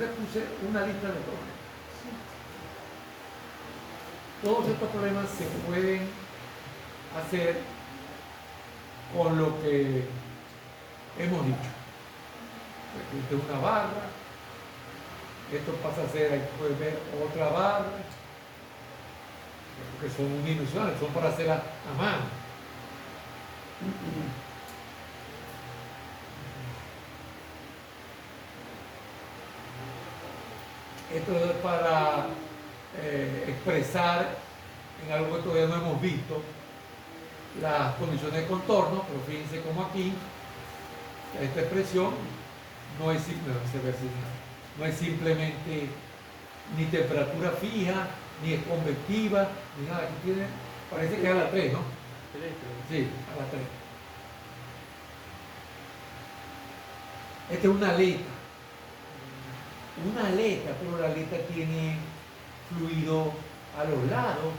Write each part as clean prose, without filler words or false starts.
les puse una lista de problemas. Todos estos problemas se pueden hacer con lo que hemos dicho. Esto es una barra, esto pasa a ser, ahí puedes ver otra barra, porque son unidimensionales, son para hacer a mano. Esto es para expresar en algo que todavía no hemos visto las condiciones de contorno, pero fíjense como aquí esta expresión no es simplemente ni temperatura fija, ni es convectiva, ni nada. Aquí tiene, parece que es a la 3, ¿no? Sí, a la 3. Esta es una aleta. Una aleta, pero la aleta tiene fluido a los lados.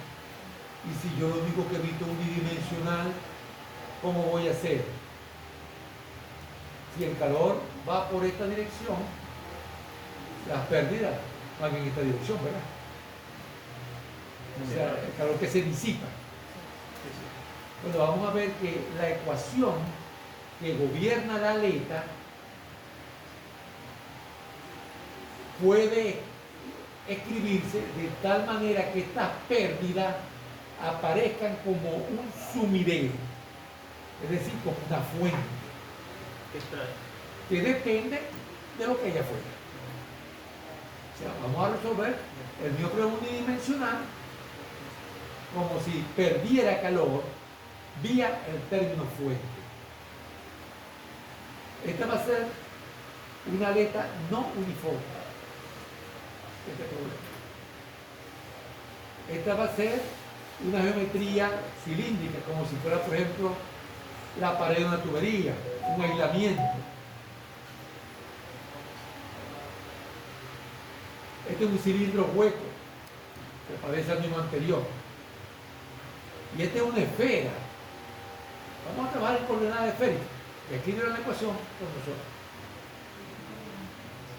Y si yo lo único que he visto es unidimensional, ¿cómo voy a hacer? Si el calor va por esta dirección, las pérdidas van en esta dirección, ¿verdad? O sea, el calor que se disipa. Bueno, vamos a ver que la ecuación que gobierna la aleta puede escribirse de tal manera que estas pérdidas aparezcan como un sumidero, es decir, como una fuente que depende de lo que haya afuera. O sea, vamos a resolver el mío problema unidimensional como si perdiera calor vía el término fuente. Esta va a ser una aleta no uniforme. Este problema. Esta va a ser una geometría cilíndrica, como si fuera, por ejemplo, la pared de una tubería, un aislamiento. Este es un cilindro hueco, que parece al mismo anterior. Y esta es una esfera. Vamos a trabajar en coordenadas esféricas. Y aquí viene la ecuación con nosotros.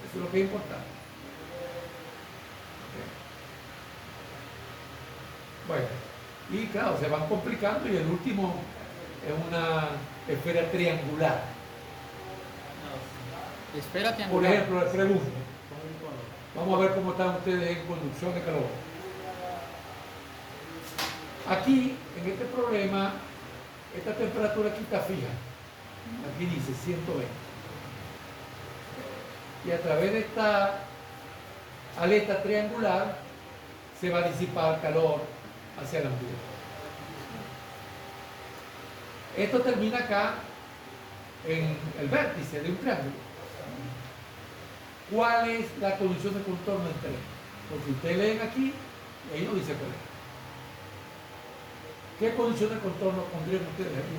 Eso es lo que es importante. Bueno, y claro, se van complicando y el último es una esfera triangular. Esfera triangular. Por ejemplo, les pregunto, vamos a ver cómo están ustedes en conducción de calor. Aquí, en este problema, esta temperatura aquí está fija. Aquí dice 120. Y a través de esta aleta triangular se va a disipar calor hacia el ambiente. Esto termina acá en el vértice de un triángulo. ¿Cuál es la condición de contorno entre ellos? Porque ustedes leen aquí y ahí no dice cuál es. ¿Qué condición de contorno pondrían ustedes aquí?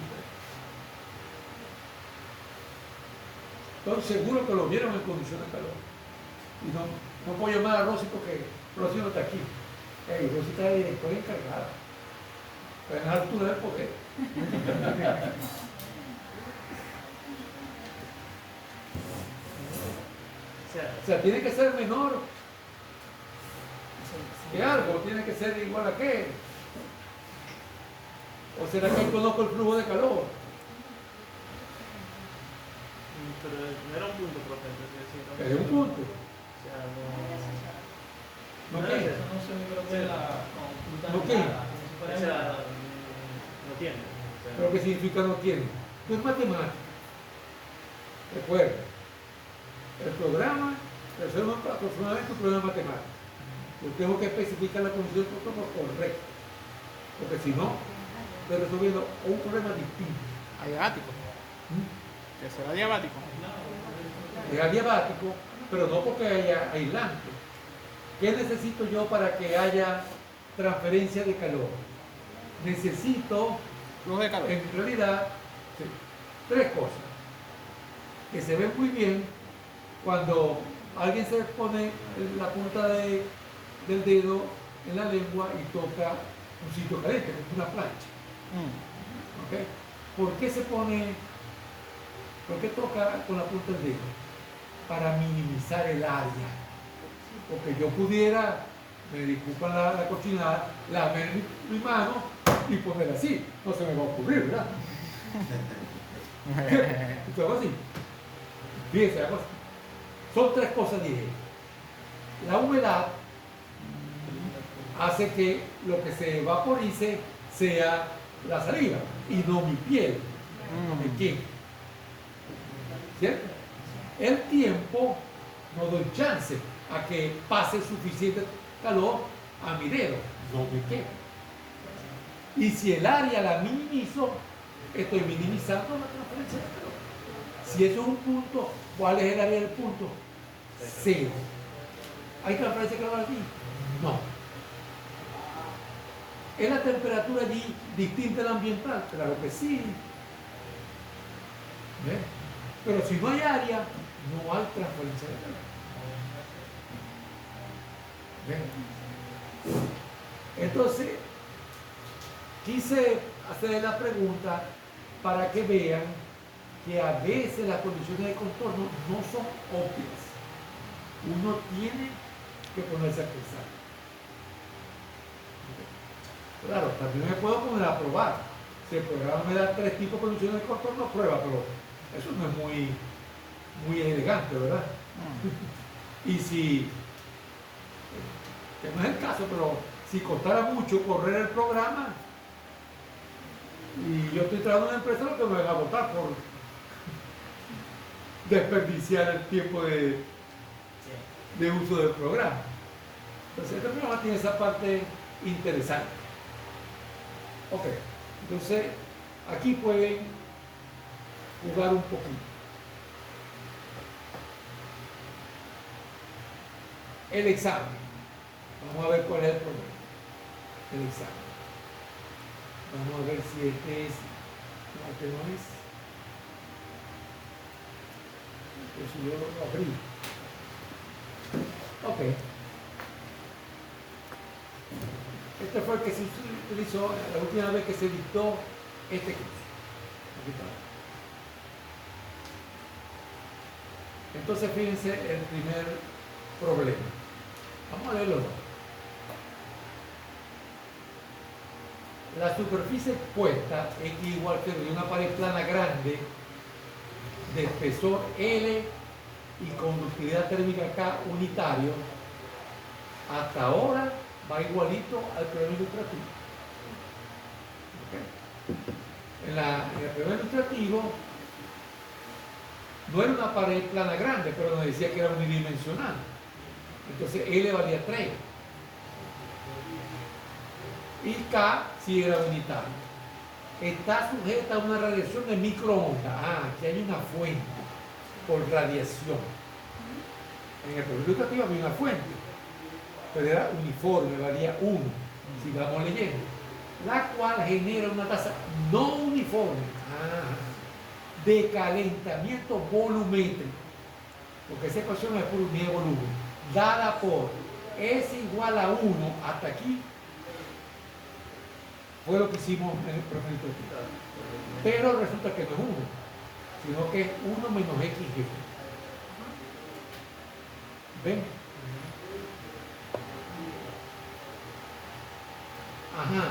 Estoy seguro que lo vieron en condición de calor. Y no puedo llamar a Rosy porque Rosy no está aquí. Rosy está de directora encargada. Pero en la altura del poder. O sea, tiene que ser menor que algo, tiene que ser igual a qué. ¿O será que conozco el flujo de calor? Pero no era un punto, profe. Es un punto. O sea, ¿No no qué? es eso. No sé, yo creo que la ¿No qué? O sea, no tiene. O sea, ¿Pero qué significa no tiene? No es matemática. Recuerda, el programa resuelve aproximadamente un problema matemático. Yo tengo que especificar la condición de contorno correcta. Porque si no, estoy resolviendo un problema distinto. Adiabático. Que será diabático. Es adiabático, pero no porque haya aislante. ¿Qué necesito yo para que haya transferencia de calor? Necesito, Flujo de calor. en realidad, sí, tres cosas que se ven muy bien cuando alguien se pone la punta del dedo en la lengua y toca un sitio caliente, como una plancha. ¿Okay? ¿Por qué toca con la punta del dedo? Para minimizar el área. Porque yo pudiera, me disculpan la cochinada, lamer mi mano y poner así. No se me va a ocurrir, ¿verdad? Entonces, hago así. Fíjense, hago así. Son tres cosas, dije. La humedad hace que lo que se vaporice sea la saliva y no mi piel. ¿De quién? ¿Cierto? El tiempo no doy chance a que pase suficiente calor a mi dedo, no me quema. Y si el área la minimizo, estoy minimizando la transferencia de calor. Si eso es un punto, ¿cuál es el área del punto? Cero. ¿Hay transferencia de calor aquí? No. ¿Es la temperatura allí distinta a la ambiental? Claro que sí. ¿Ves? Pero si no hay área, no hay transferencia de calor. ¿Ves? Entonces, quise hacer la pregunta para que vean que a veces las condiciones de contorno no son obvias. Uno tiene que ponerse a pensar. Claro, también me puedo poner a probar. Si el programa me da 3 tipos de condiciones de contorno, prueba, pero eso no es muy elegante, ¿verdad? Y si, que no es el caso, pero si costara mucho correr el programa, y yo estoy trabajando en una empresa, lo que me van a votar por desperdiciar el tiempo de uso del programa. Entonces, este programa tiene esa parte interesante. Ok, entonces aquí pueden jugar un poquito. El examen. Vamos a ver cuál es el problema. El examen. Vamos a ver si este es. No, este no es. Entonces yo lo abrí. Ok. Este fue el que se utilizó la última vez que se dictó este curso. Aquí está. Entonces fíjense el primer problema. Vamos a leerlo. La superficie expuesta es igual que de una pared plana grande de espesor L y conductividad térmica K unitario. Hasta ahora va igualito al problema ilustrativo. ¿Okay? En el problema ilustrativo no era una pared plana grande, pero nos decía que era unidimensional. Entonces L valía 3. Y K sí era unitario. Está sujeta a una radiación de microondas. Aquí hay una fuente por radiación. En el problema ilustrativo había una fuente, pero era uniforme, valía 1, sigamos leyendo, la cual genera una tasa no uniforme de calentamiento volumétrico, porque esa ecuación es por unidad de volumen, dada por S igual a 1, hasta aquí fue lo que hicimos en el proyecto, pero resulta que no es 1, sino que es 1 menos XG. ¿Ven? Ajá.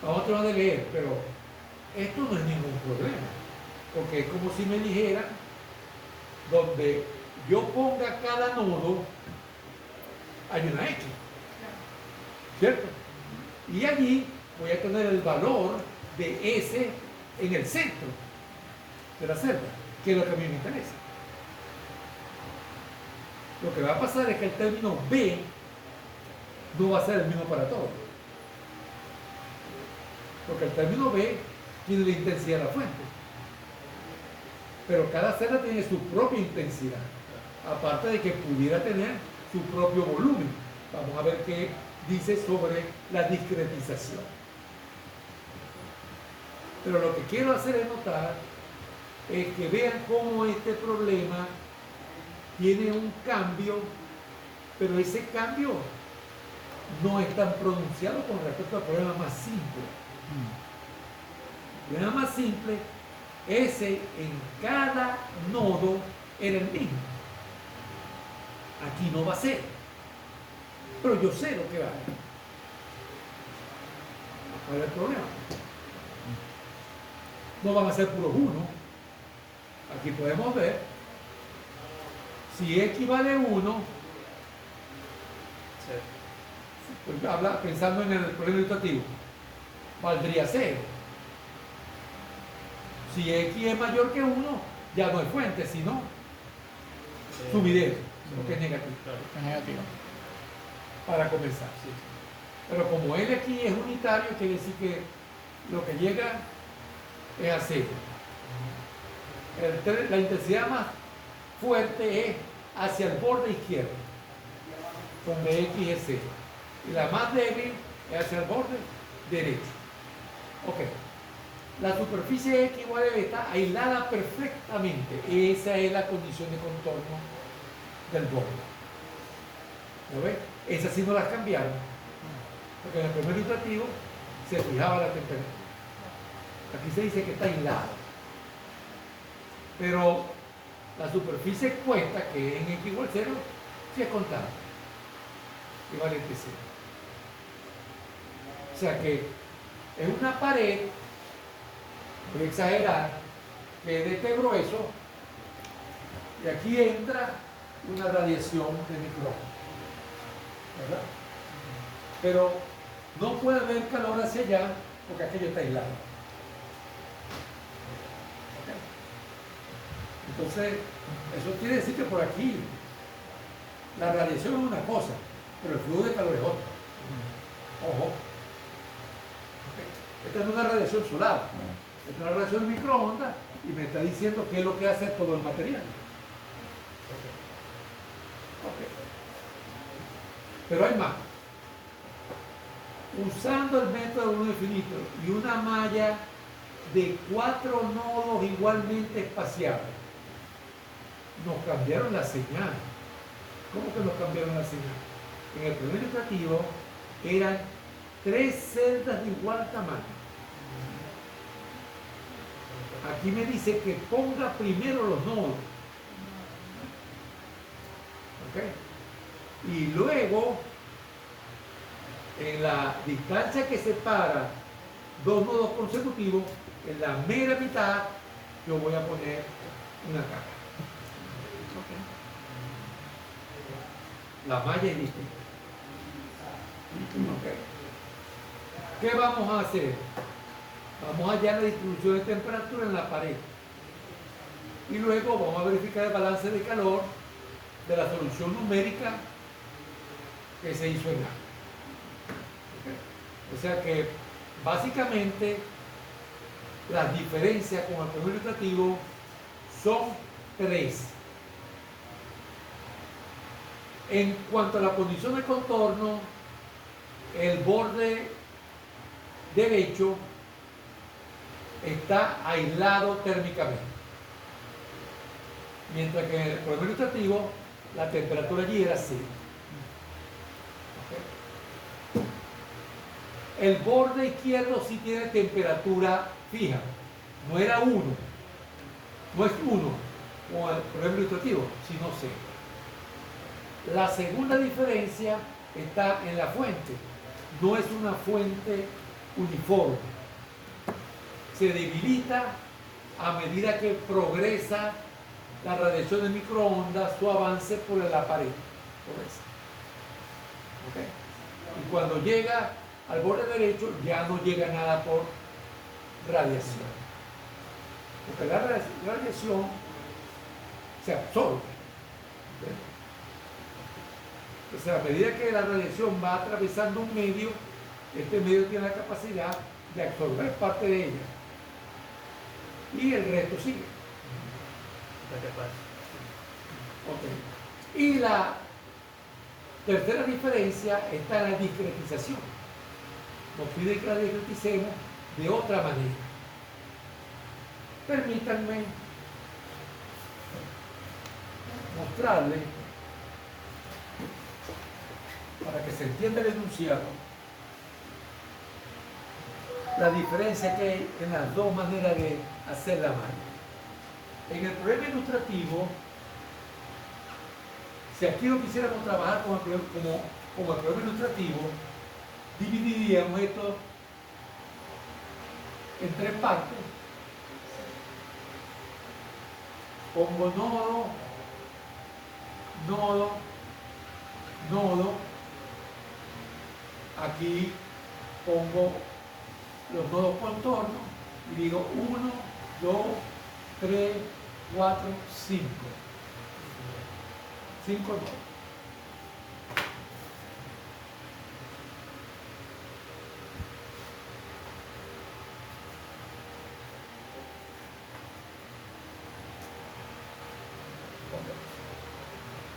Vamos a tratar de leer, pero esto no es ningún problema, porque es como si me dijeran, donde yo ponga cada nodo, hay una X, ¿cierto? Y allí voy a tener el valor de S en el centro de la celda, que es lo que a mí me interesa. Lo que va a pasar es que el término B no va a ser el mismo para todos. Porque el término B tiene la intensidad de la fuente. Pero cada celda tiene su propia intensidad. Aparte de que pudiera tener su propio volumen. Vamos a ver qué dice sobre la discretización. Pero lo que quiero hacer es notar es que vean cómo este problema tiene un cambio, pero ese cambio no es tan pronunciado con respecto al problema más simple. El problema más simple, ese en cada nodo era el mismo. Aquí no va a ser. Pero yo sé lo que va a hacer. ¿Cuál es el problema? No van a ser puros uno. Aquí podemos ver si x vale 1, pues pensando en el problema ilustrativo, valdría 0. Si x es mayor que 1, ya no es fuente, sino sumidero, porque es negativo. Es negativo. Para comenzar. Sí. Pero como L aquí es unitario, quiere decir que lo que llega es a 0. La intensidad más fuerte es hacia el borde izquierdo, donde X es 0. Y la más débil es hacia el borde derecho. Ok. La superficie X igual a está aislada perfectamente. Esa es la condición de contorno del borde. ¿Lo ves? Esas sí no las cambiaron. Porque en el primer ilustrativo se fijaba la temperatura. Aquí se dice que está aislado. Pero la superficie expuesta, que es en X igual 0, sí es constante. Equivalente 0. O sea que es una pared, voy a exagerar, que es de este grueso, y aquí entra una radiación de microondas. ¿Verdad? Pero no puede haber calor hacia allá porque aquello está aislado. ¿Okay? Entonces, eso quiere decir que por aquí la radiación es una cosa, pero el flujo de calor es otra. Ojo. ¿Okay? Esta es una radiación solar, esta es una radiación de microondas y me está diciendo qué es lo que hace todo el material. Okay. Pero hay más. Usando el método de uno infinito y una malla de 4 nodos igualmente espaciados, nos cambiaron la señal. ¿Cómo que nos cambiaron la señal? En el primer ilustrativo eran 3 celdas de igual tamaño. Aquí me dice que ponga primero los nodos. ¿Ok? Y luego, en la distancia que separa dos nodos consecutivos, en la mera mitad, yo voy a poner una caja. La malla es distinta. Okay. ¿Qué vamos a hacer? Vamos a hallar la distribución de temperatura en la pared. Y luego vamos a verificar el balance de calor de la solución numérica que se hizo en A. Okay. O sea que básicamente las diferencias con el primer ilustrativo son 3. En cuanto a la condición de contorno, el borde derecho está aislado térmicamente. Mientras que en el problema ilustrativo la temperatura allí era 0. ¿Okay? El borde izquierdo sí tiene temperatura fija. No era 1. No es 1 como el problema ilustrativo, sino 0. La segunda diferencia está en la fuente. No es una fuente uniforme. Se debilita a medida que progresa la radiación de microondas, su avance por la pared. ¿Okay? Y cuando llega al borde derecho, ya no llega nada por radiación. Porque la radiación se absorbe. ¿Okay? O sea, a medida que la radiación va atravesando un medio, este medio tiene la capacidad de absorber parte de ella. Y el resto sigue. Okay. Y la tercera diferencia está en la discretización. Nos pide que la discreticemos de otra manera. Permítanme mostrarles, para que se entienda el enunciado, la diferencia que hay en las dos maneras de hacer la malla. En el problema ilustrativo Si aquí lo quisiéramos trabajar como acrónimo ilustrativo, dividiríamos esto en tres partes. Pongo nodo, nodo, nodo. Aquí pongo los nodos contornos y digo 1, 2, 3, 4, 5. 5 nodos.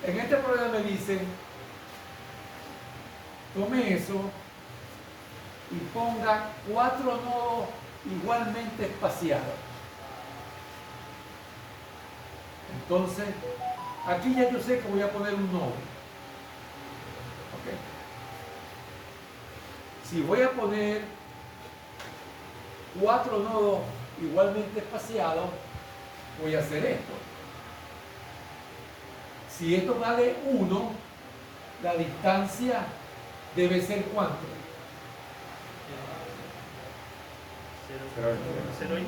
En este problema me dicen, tome eso y ponga 4 nodos igualmente espaciados. Entonces, aquí ya yo sé que voy a poner un nodo. ¿Ok? Si voy a poner 4 nodos igualmente espaciados, voy a hacer esto. Si esto vale 1, la distancia debe ser ¿cuánto? 0.25.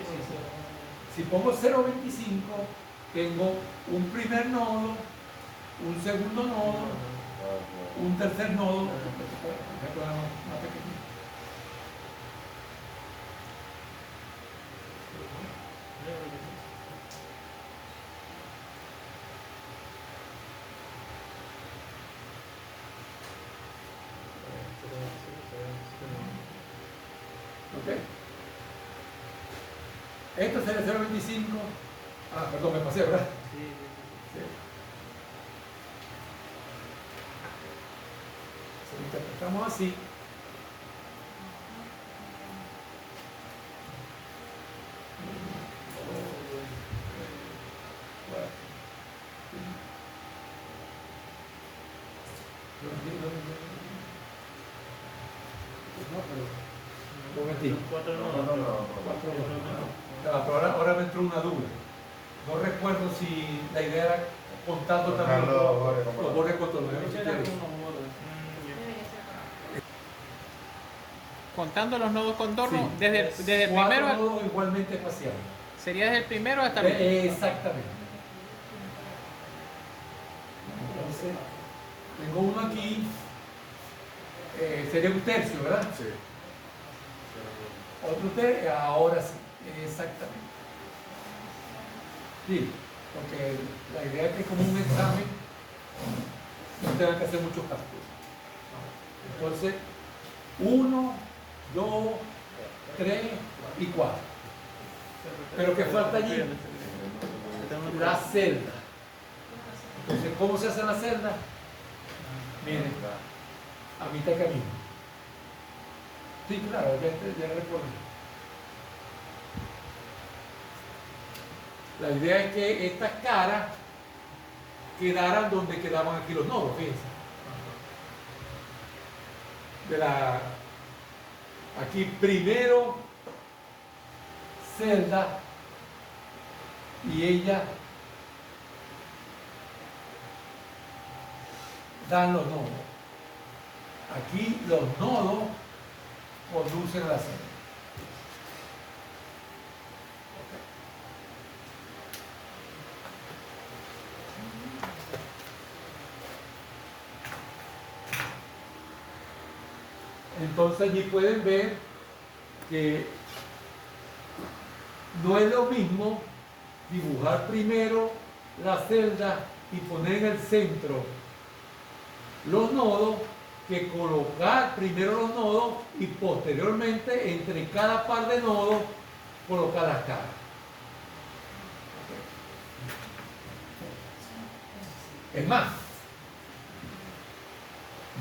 Si pongo 0.25, tengo un primer nodo, un segundo nodo, un tercer nodo. Más pequeño. ¿Ok? Esto sería 0.25. Ah, perdón, me pasé, ¿verdad? Sí. Sí. Si lo interpretamos así, un momentito. Cuatro No, nodos. no, no. Pero ahora me entró una duda. No recuerdo si la idea era contando también Contando los bordes como- los bordes contornos. Contando los nodos contornos Sí. desde el 4 primero, nodos igualmente espaciados. sería desde el primero hasta el último. Exactamente. Entonces, tengo uno aquí, sería un tercio, ¿verdad? Sí. Otro tercio, ahora sí, exactamente. Sí, porque la idea es que como un examen no tengan que hacer muchos cálculos. Entonces, 1, 2, 3 y 4. Pero ¿qué falta allí? La celda. Entonces, ¿cómo se hace la celda? Miren, a mitad de camino. Sí, claro, ya recuerdo. La idea es que estas caras quedaran donde quedaban aquí los nodos, fíjense. Aquí primero celda y ella dan los nodos. Aquí los nodos conducen a la celda. Entonces allí pueden ver que no es lo mismo dibujar primero la celda y poner en el centro los nodos que colocar primero los nodos y posteriormente entre cada par de nodos colocar las caras. Es más,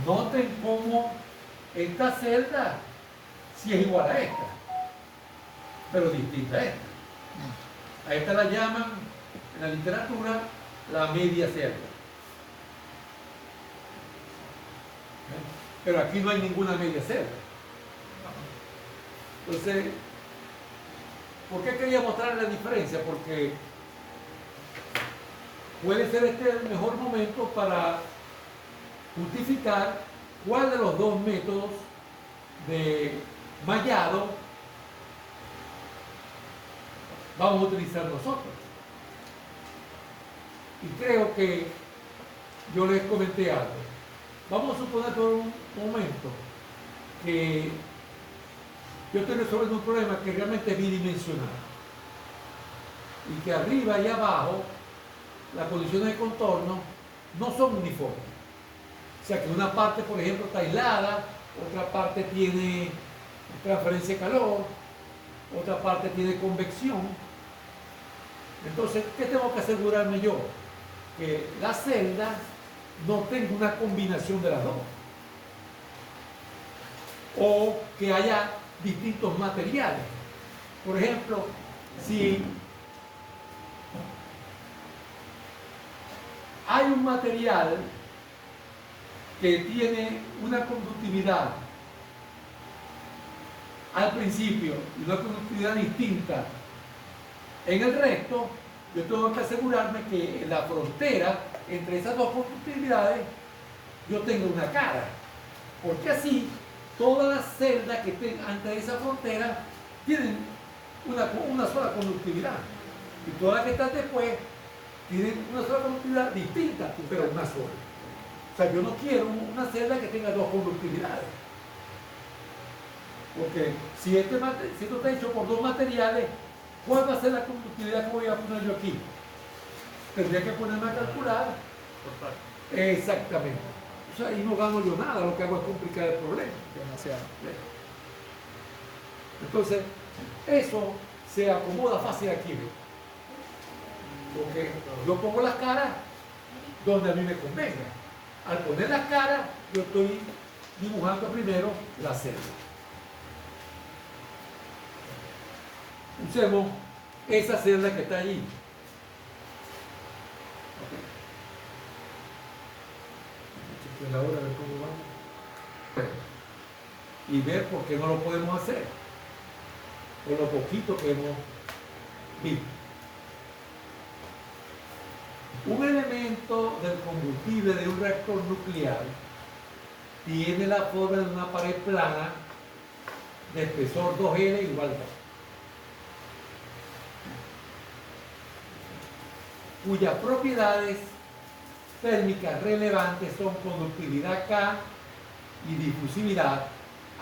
noten cómo esta celda sí es igual a esta, pero distinta a esta. A esta la llaman en la literatura la media celda. Pero aquí no hay ninguna media celda. Entonces, ¿por qué quería mostrar la diferencia? Porque puede ser este el mejor momento para justificar cuál de los dos métodos de mallado vamos a utilizar nosotros. Y creo que yo les comenté algo. Vamos a suponer por un momento que yo estoy resolviendo un problema que realmente es bidimensional y que arriba y abajo las condiciones de contorno no son uniformes. O sea que una parte, por ejemplo, está aislada, otra parte tiene transferencia de calor, otra parte tiene convección. Entonces, ¿qué tengo que asegurarme yo? Que la celda no tenga una combinación de las dos. O que haya distintos materiales. Por ejemplo, si hay un material que tiene una conductividad al principio y una conductividad distinta en el recto, yo tengo que asegurarme que en la frontera entre esas dos conductividades yo tenga una cara, porque así todas las celdas que estén ante esa frontera tienen una sola conductividad y todas las que están después tienen una sola conductividad distinta, pero una sola. O sea, yo no quiero una celda que tenga dos conductividades. Porque si esto está hecho por dos materiales, ¿cuál va a ser la conductividad que voy a poner yo aquí? Tendría que ponerme a calcular. Exactamente. O sea, ahí no gano yo nada, lo que hago es complicar el problema. Demasiado. Entonces, eso se acomoda fácil aquí. Porque yo pongo las caras donde a mí me convenga. Al poner las caras, yo estoy dibujando primero la celda. Usemos esa celda que está allí. La hora de cómo vamos. Y ver por qué no lo podemos hacer. Con lo poquito que hemos visto. Un elemento del combustible de un reactor nuclear tiene la forma de una pared plana de espesor 2L igual a 2, cuyas propiedades térmicas relevantes son conductividad K y difusividad,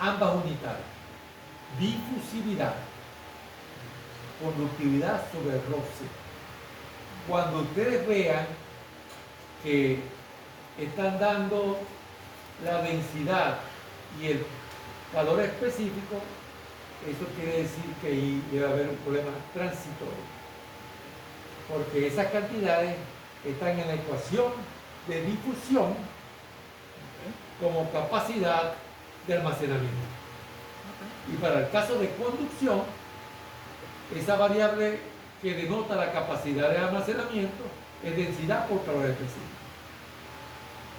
ambas unitarias. Difusividad, conductividad sobre roce. Cuando ustedes vean que están dando la densidad y el calor específico, eso quiere decir que ahí debe haber un problema transitorio, porque esas cantidades están en la ecuación de difusión como capacidad de almacenamiento. Y para el caso de conducción, esa variable que denota la capacidad de almacenamiento es densidad por calor específico.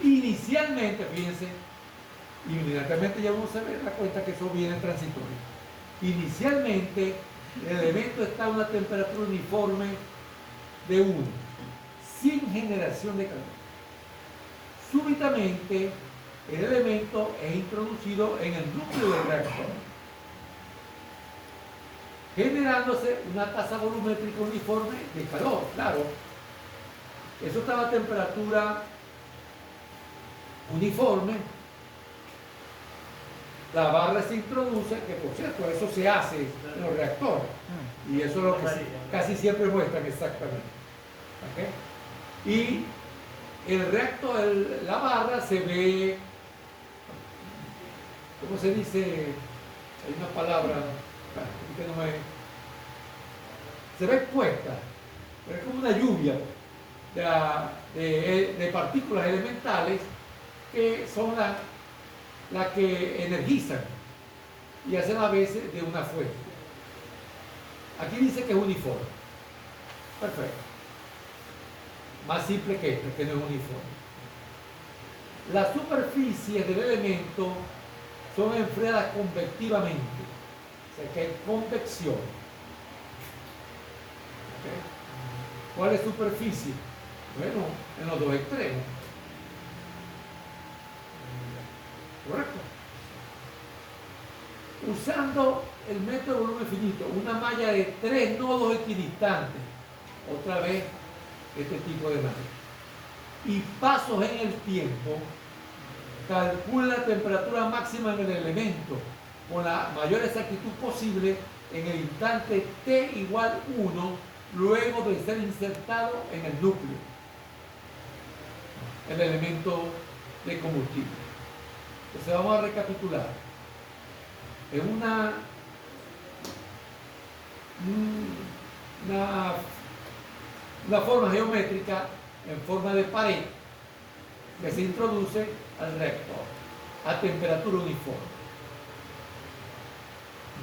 Inicialmente, fíjense, inmediatamente ya uno se da cuenta que eso viene transitorio. Inicialmente, el elemento está a una temperatura uniforme de 1, sin generación de calor. Súbitamente, el elemento es introducido en el núcleo del reactor, generándose una tasa volumétrica uniforme de calor, claro. Eso está a temperatura uniforme. La barra se introduce, que por cierto, eso se hace en los reactores. Y eso es lo que casi siempre muestran exactamente. ¿Okay? Y el reactor, la barra se ve, ¿cómo se dice? Hay una palabra que no me... Se ve expuesta, pero es como una lluvia de partículas elementales que son las que energizan y hacen a veces de una fuente. Aquí dice que es uniforme. Perfecto. Más simple que esto, que no es uniforme. Las superficies del elemento son enfriadas convectivamente. O sea que hay convección. ¿Okay? ¿Cuál es superficie? Bueno, en los dos extremos. ¿Correcto? Usando el método de volumen finito, una malla de 3 nodos equidistantes, otra vez este tipo de malla, y pasos en el tiempo, calcula la temperatura máxima en el elemento con la mayor exactitud posible en el instante t igual 1 luego de ser insertado en el núcleo, el elemento de combustible. Entonces vamos a recapitular. En una forma geométrica en forma de pared que se introduce al reactor a temperatura uniforme.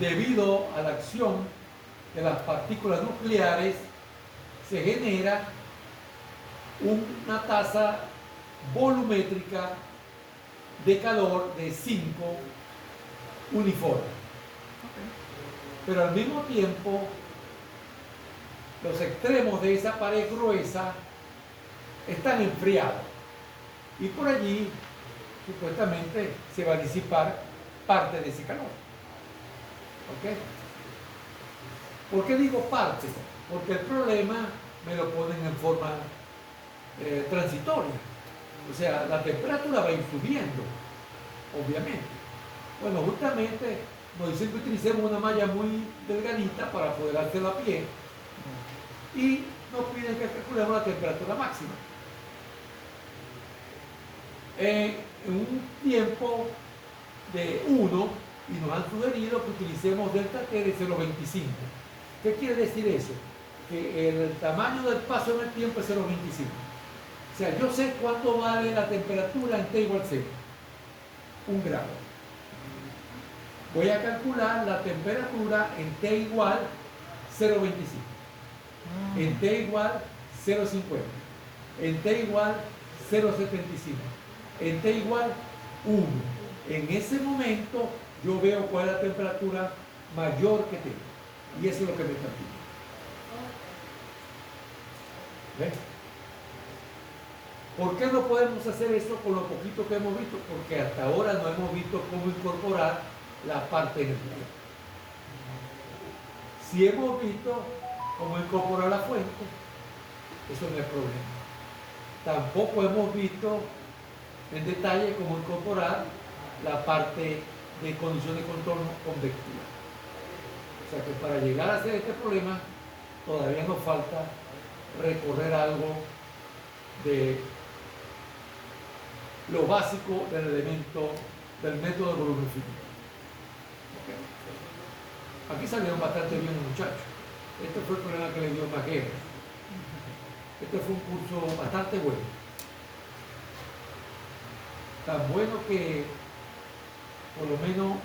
Debido a la acción de las partículas nucleares se genera una tasa volumétrica de calor de 5 uniforme. Pero al mismo tiempo los extremos de esa pared gruesa están enfriados y por allí supuestamente se va a disipar parte de ese calor. ¿Ok? ¿Por qué digo parte? Porque el problema me lo ponen en forma transitoria. O sea, la temperatura va a ir subiendo, obviamente. Bueno, justamente nos dicen que utilicemos una malla muy delgadita para poder hacerla a pie y nos piden que calculemos la temperatura máxima. En un tiempo de 1 y nos han sugerido que utilicemos delta T de 0,25. ¿Qué quiere decir eso? Que el tamaño del paso en el tiempo es 0,25. O sea, yo sé cuánto vale la temperatura en T igual 0. 1 grado. Voy a calcular la temperatura en T igual 0,25. En T igual 0,50. En T igual 0,75. En T igual 1. En ese momento yo veo cuál es la temperatura mayor que T. Y eso es lo que me está pidiendo. ¿Ves? ¿Por qué no podemos hacer eso con lo poquito que hemos visto? Porque hasta ahora no hemos visto cómo incorporar la parte energética. Si hemos visto cómo incorporar la fuente, eso no es problema. Tampoco hemos visto en detalle cómo incorporar la parte de condición de contorno convectiva. O sea que para llegar a hacer este problema todavía nos falta recorrer algo de lo básico del elemento, del método de volumen finito. Okay. Aquí salieron bastante bien los muchachos. Este fue el problema que le dio Maguera. Este fue un curso bastante bueno. Tan bueno que por lo menos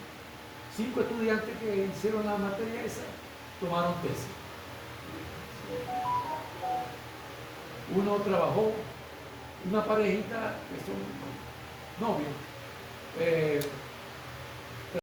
5 estudiantes que hicieron la materia esa tomaron tesis. Uno trabajó, una parejita que son novios,